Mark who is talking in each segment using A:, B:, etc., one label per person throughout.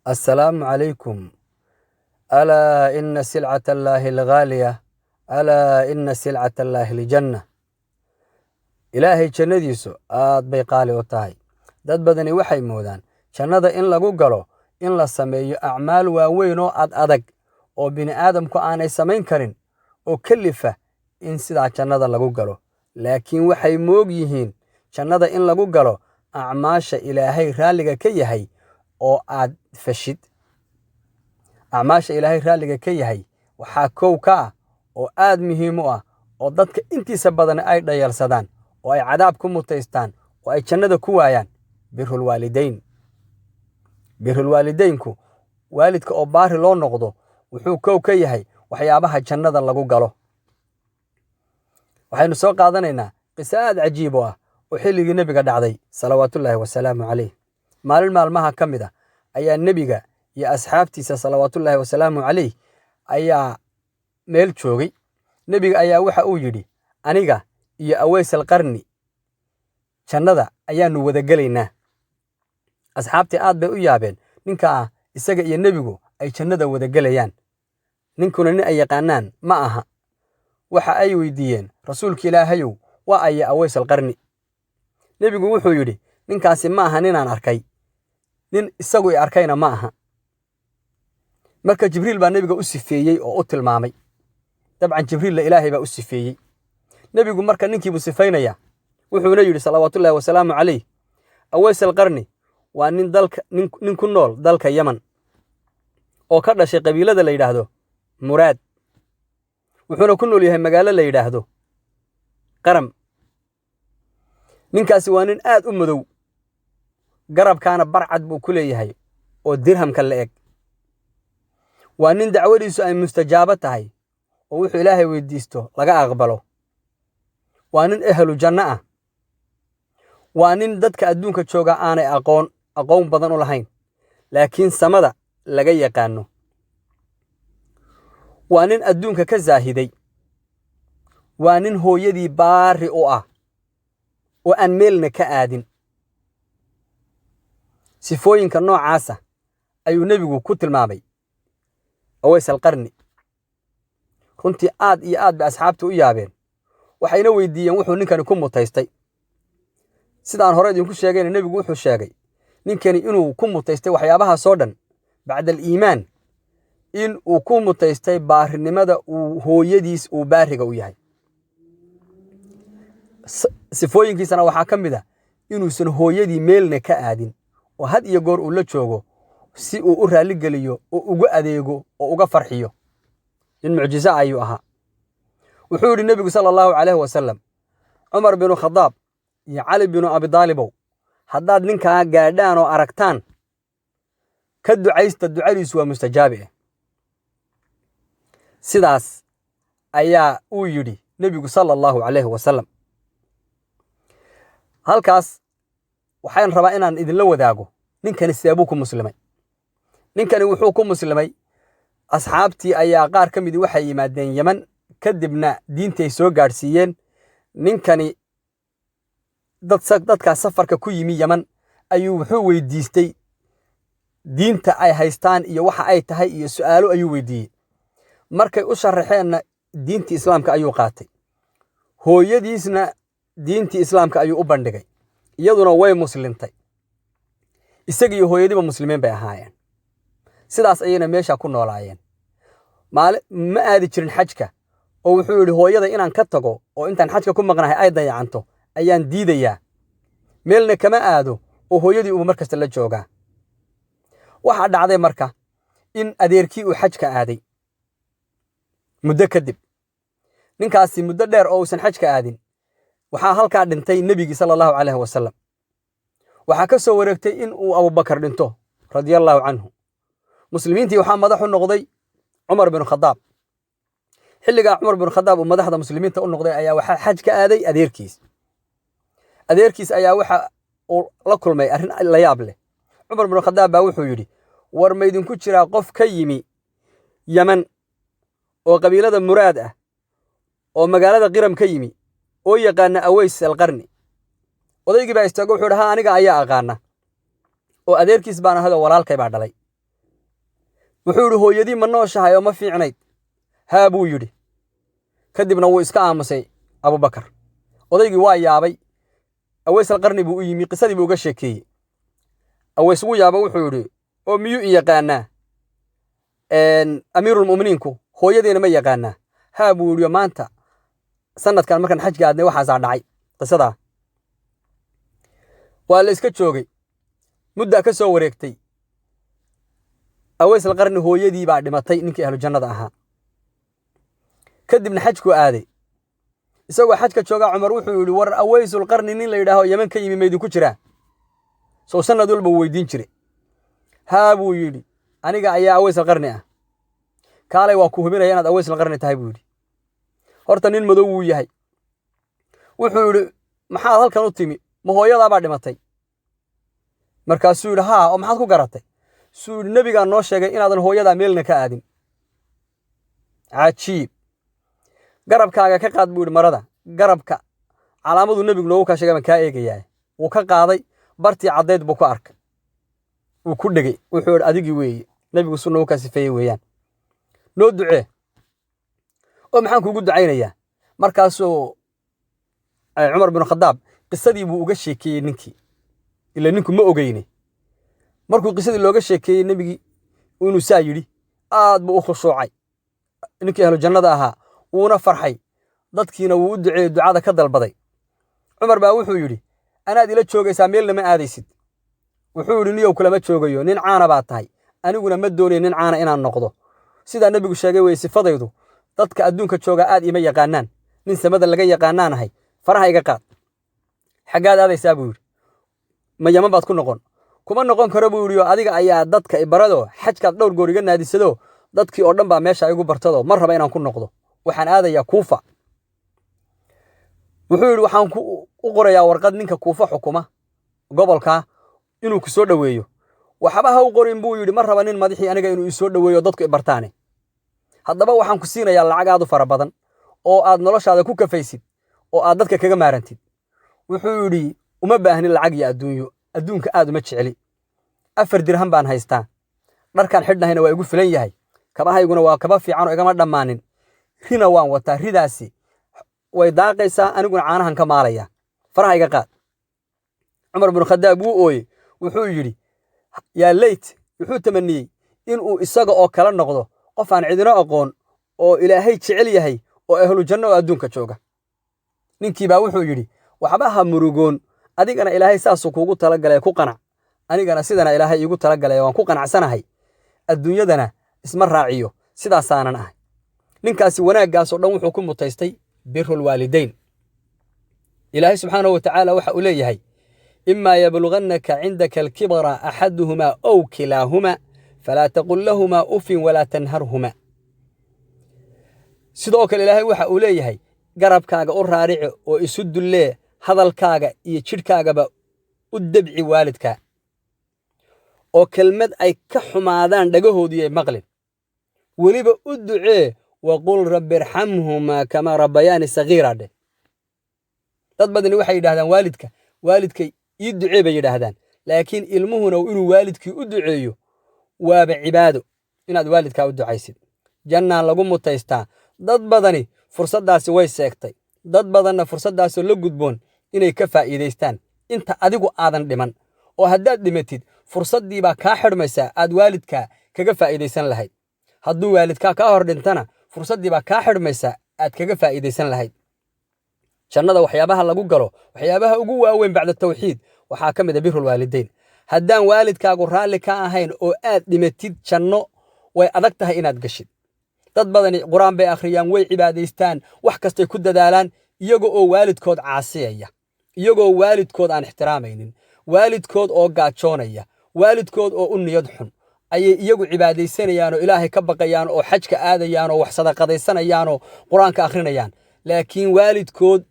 A: السلام عليكم. ألا إن سلعة الله الغالية، ألا إن سلعة الله الجنة. إلهي jannadiisu aad bay qaali u tahay. Dad badani waxay moodaan jannada in lagu galo in la sameeyo acmaal waaweyn oo adag oo bini aadamku aanay samayn karin oo kalifa in sidaa jannada lagu galo. Laakiin waxay moog yihiin jannada in lagu galo acmaasha Ilaahay raaliga ka yahay oo aad fashid. acmaasha Ilaahay raaliga ka yahay waxaa kow ka ah oo aad muhiim u ah oo dadka intiisa badan ay dhayalsadaan oo ay cadaab ku mutaystaan oo ay jannada ku waayaan birrul waalidayn. birrul waalidaynku waalidka oo baari loo noqdo wuxuu kow ka yahay waxyaabaha jannada lagu galo. waxaynu soo qaadanaynaa qiso aad cajiib ah oo xilligii nebiga dhacday salawaatullaahi wasalaamu calayh. maalin maalmaha ka mid ah ayaa nebiga iyo asxaabtiisa salawaatullaahi wasalaamu calayh ayaa meel joogay. nebiga ayaa waxa uu yidhi, aniga iyo Aways al-Qarni jannada ayaanu wada gelaynaa. asxaabtii aad bay u yaabeen ninka isaga iyo nebigu ay jannada wada gelayaan. ninkuna nin ay yaqaanaan ma aha. waxa ay weydiiyeen, rasuulka Ilaahayow, waa aya Aways al-Qarni? nebigu wuxuu yidhi, ninkaasi ma aha ninaan arkay, nin isagu i arkayna ma aha. marka Jibriil baa nebiga u sifeeyey oo u tilmaamay. dabcan Jibriilla Ilaahay baa u sifeeyey. nebigu marka ninkiibu sifaynaya wuxuuna yidhi salawaatullaahi wasalaamu calayh, Aways al-Qarni waa nin ku nool dalka Yaman oo ka dhashay qabiilada la yidhaahdo Muraad. wuxuuna ku nool yahay magaalo la yidhaahdo Qaram. ninkaasi waa nin aad u madow, garabkaana barcad buu ku leeyahay oo dirhamka la eg. waa nin dacwadiisu ay mustajaabo tahay oo wuxuu Ilaahay weydiisto laga aqbalo. waa nin ehlu janno ah. waa nin dadka adduunka jooga aanay aqoon badan u lahayn, laakiin samada laga yaqaano. waa nin adduunka ka zaahiday. waa nin hooyadii baari u ah oo aan meelna ka aadin. sifooyinka noocaasa ayuu nebigu ku tilmaamay Aways al-Qarni. runtii aad iyo aad bay asxaabtu u yaabeen. waxayna weydiiyeen wuxuu ninkani ku mutaystay. sidaan hore idinku sheegayna nebigu wuxuu sheegay ninkani inuu ku mutaystay waxyaabahaasoo dhan bacda aliimaan, in uu ku mutaystay baarinimada uu hooyadiis uu baariga u yahay. sifooyinkiisana waxaa ka mid ah inuusan hooyadii meelna ka aadin oo had iyo goor uu la joogo si uu u raalligeliyo oo ugu adeego oo uga farxiyo. nin mucjiso ayuu ahaa. wuxuu yidhi nebigu sala allahu calayhi wasalam, cumar binu khadaab iyo cali binu abidaalibow, haddaad ninkaa gaadhaan oo aragtaan ka ducaysta, ducadiisu waa mustajaabi ah. sidaas ayaa uu yidhi nebigu sala allahu calayhi wasalam. halkaas waxaan rabaa inaan idinla wadaago ninkani seebuu ku muslimay. ninkani wuxuu ku muslimay, asxaabtii ayaa qaar ka midii waxay yimaadeen Yaman, kadibna diintay soo gaadhsiiyeen. ninkani dadkaas safarka ku yimi Yaman ayuu wuxuu weydiistay diinta ay haystaan iyo waxa ay tahay iyo su'aalo ayuu weydiiyey. markay u sharaxeenna diintii islaamka ayuu qaatay. hooyadiisna diintii islaamka ayuu u bandhigay. iyaduna way muslimtay. isaga iyo hooyadiiba muslimiin bay ahaayeen. sidaas ayayna meesha ku noolaayeen. ma aadi jirin xajka oo wuxuu yidhi, hooyada inaan ka tago oo intaan xajka ku maqnahay ay dayacanto ayaan diidayaa. meelna kama aado oo hooyadii uu markasta la joogaa. waxaa dhacday marka in adeerkii uu xajka aaday. muddo kadib, ninkaasi muddo dheer oo uusan xajka aadin, waxaa halkaa dhintay nebigii sala allahu calayhi wasalam. waxaa ka soo wareegtay in uu Abubakar dhinto radiallahu canhu. muslimiintii waxaa madax u noqday cumar binu khadaab. xilligaa cumar binu khadaab uu madaxda muslimiinta u noqday ayaa waxaa xaj ka aaday adeerkiis. adeerkiis ayaa waxa uu la kulmay arrin la yaab leh. cumar binu khadaab baa wuxuu yidhi, war maydinku jiraa qof ka yimi Yaman oo qabiilada Muraad ah oo magaalada Qiram ka yimi oo yaqaana Aways al-Qarni? odaygii baa istaago wuxuu yidhi, aniga ayaa aqaana oo adeerkiis baan ahado walaalkay baa dhalay. wuxuu yidhi hooyadii ma nooshahay oo ma fiicnayd haa buu yidhi kadibna wuu iska aamusay abubakar odaygii waa yaabay aweys alqarni buu u yimi qisadii buu uga sheekeeyey aweys wuu yaaba wuxuu yidhi oo miyuu i yaqaanaa amiirulmu'miniinku hooyadeena ma yaqaanaa haa buu yidhi maanta sanadkan markaan xajka aadnay waxaasaa dhacay qisadaa waa la iska joogay muddaa ka soo wareegtay aweys alqarni hooyadii baa dhimatay ninkii ahlu jannada ahaa kadibna xajku aaday isagoo xajka joogaa cumar wuxuu yidhi war aweysulqarni nin la yidhaaho yeman ka yimi maydinku jiraa sow sanad walba uu weydiin jiray haa buu yidhi aniga ayaa aweys alqarni ah kaalay waa ku hubinaya inaad aweys alqarni tahay buu yidhi horta nin madow wuu yahay wuxuu yidhi maxaad halkan u timi ma hooyadaabaa dhimatay markaasuu yidhi haa oo maxaad ku garatay suu yidhi nebigaa noo sheegay inaadan hooyadaa meelna ka aadin cajiib garabkaaga ka qaad buu yidhi marada garabka calaamaduu nebigu noogu kaa sheegay baan kaa eegayaa wuu ka qaaday bartii caddayd buu ku arkay wuu ku dhegey wuxuu yidhi adigii weeye nebigu suu noogu kaa sifeeyey weeyaan noo ducee oo maxaan kuugu ducaynayaa markaasuu cumar binu khadaab qisadii buu uga sheekeeyey ninkii ila ninku ma ogeyne markuu qisadii looga sheekeeyey nebigii inuu saa yidhi aad buu u khushuucay ninkii ahlu jannada ahaa wuuna farxay dadkiina wuu u duceeyey ducada ka dalbaday cumar baa wuxuu yidhi anaad ila joogaysaa meelna ma aadaysid wuxuu yidhi niyow kulama joogayo nin caana baa tahay aniguna ma doonayo nin caana inaan noqdo sidaa nebigu sheegay weye sifadaydu dadka adduunka joogaa aad ima yaqaanaan nin samada laga yaqaanaanahay faraha iga qaad xaggaad aadaysaa buu yidhi ma yaman baad ku noqon kuma noqon karo buu yidhi oo adiga ayaa dadka ibarado xajkaad dhowr goor iga naadisado dadkii oo dhan baa meesha igu bartado mar raba inaan ku noqdo waxaan aadayaa kuufa wuxuu yidhi waxaan u qorayaa warqad ninka kuufa xukuma gobolkaa inuu ku soo dhoweeyo waxba ha u qorin buu yidhi mar raba nin madaxii aniga inuu isoo dhoweeyo dadku ibartaane haddaba waxaan ku siinayaa lacag aad u fara badan oo aad noloshaada ku kafaysid oo aad dadka kaga maarantid wuxuu yidhi uma baahnin lacag iyo adduunyo adduunka aad uma jeceli 4 dirham baan haystaa dharkaan xidhnahayna waa igu filan yahay kabahayguna waa kaba fiican oo igama dhammaanin rina waan wataa ridaasi way daaqaysaa aniguna caanahan ka maalaya faraha iga qaad cumar bin khadaab wuu ooyey wuxuu yidhi yaa leyt wuxuu tamaniyey inuu isaga oo kala noqdo qof aan cidino aqoon oo ilaahay jecel yahay oo ahlu janno oo adduunka jooga ninkii baa wuxuu yidhi waxba ha murugoon adigana ilaahay saasuu kuugu talagalay ku qanac anigana sidana ilaahay iigu talagalay waan ku qanacsanahay adduunyadana isma raaciyo sidaasaanan ahay ninkaasi wanaaggaasoo dhan wuxuu ku mutaystay birrul waalidayn ilaahay subxaanahu wa tacaala waxa uu leeyahay imaa yablughannaka cindaka alkibara axaduhumaa ow kilaahumaa falaa taqul lahumaa ufin walaa tanharhumaa sidoo kale ilaahay waxa uu leeyahay garabkaaga u raarici oo isu dullee hadalkaaga iyo jidhkaagaba u debci waalidkaa oo kelmad ay ka xumaadaan dhagahoodii ay maqlin weliba u ducee waqul rabbi irxamhumaa kamaa rabbayaani sagiira dheh dad badani waxay yidhahdaan waalidkay ii ducee bay yidhaahdaan laakiin ilmuhuna inuu waalidkii u duceeyo waaba cibaado inaad waalidkaa u ducaysid jannaan lagu mutaystaa dad badani fursaddaasi way seegtay dad badanna fursaddaasoo la gudboon inay ka faa'iidaystaan inta adigu aadan dhiman oo haddaad dhimatid fursaddii baa kaa xidhmaysaa aad waalidkaa kaga faa'iidaysan lahayd hadduu waalidkaa kaa hor dhintana fursaddii baa kaa xidhmaysaa aad kaga faa'iidaysan lahayd jannada waxyaabaha lagu galo waxyaabaha ugu waaweyn bacda tawxiid waxaa ka mid ah birrul waalidayn haddaan waalidkaagu raalli ka ahayn oo aad dhimatid janno way adag tahay inaad gashid dad badani quraan bay akhriyaan way cibaadaystaan wax kastay ku dadaalaan iyaga oo waalidkood caasiyaya iyagoo waalidkood aan ixtiraamaynin waalidkood oo gaajoonaya waalidkood oo u niyad xun ayay iyagu cibaadaysanayaan oo ilaahay ka baqayaan oo xajka aadayaan oo wax sadaqadaysanayaan oo quraanka akhrinayaan laakiin waalidkood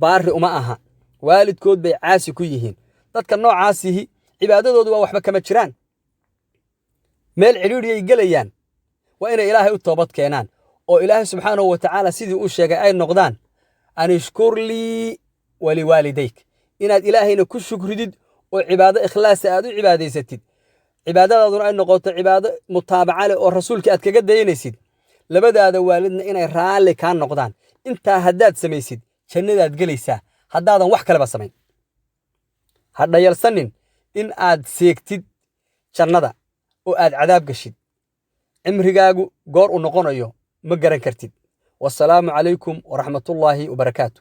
A: baari uma aha waalidkood bay caasi ku yihiin dadka noocaasihi cibaadadoodu waa waxba kama jiraan meel cidhiidhiyay gelayaan waa inay ilaahay u toobad keenaan oo ilaahay subxaanahu wa tacaala sidii uu sheegay ay noqdaan anishkur lii waliwaalidayk inaad ilaahayna ku shukridid oo cibaado ikhlaasa aad u cibaadaysatid cibaadadaaduna ay noqoto cibaado mutaabaca leh oo rasuulka aad kaga dayanaysid labadaada waalidna inay raalli kaa noqdaan intaa haddaad samaysid jannadaad gelaysaa haddaadan wax kaleba samayn ha dhayalsanin in aad seegtid jannada oo aad cadaab gashid cimrigaagu goor u noqonayo ma garan kartid wassalaamu calaykum waraxmatullaahi wabarakaatu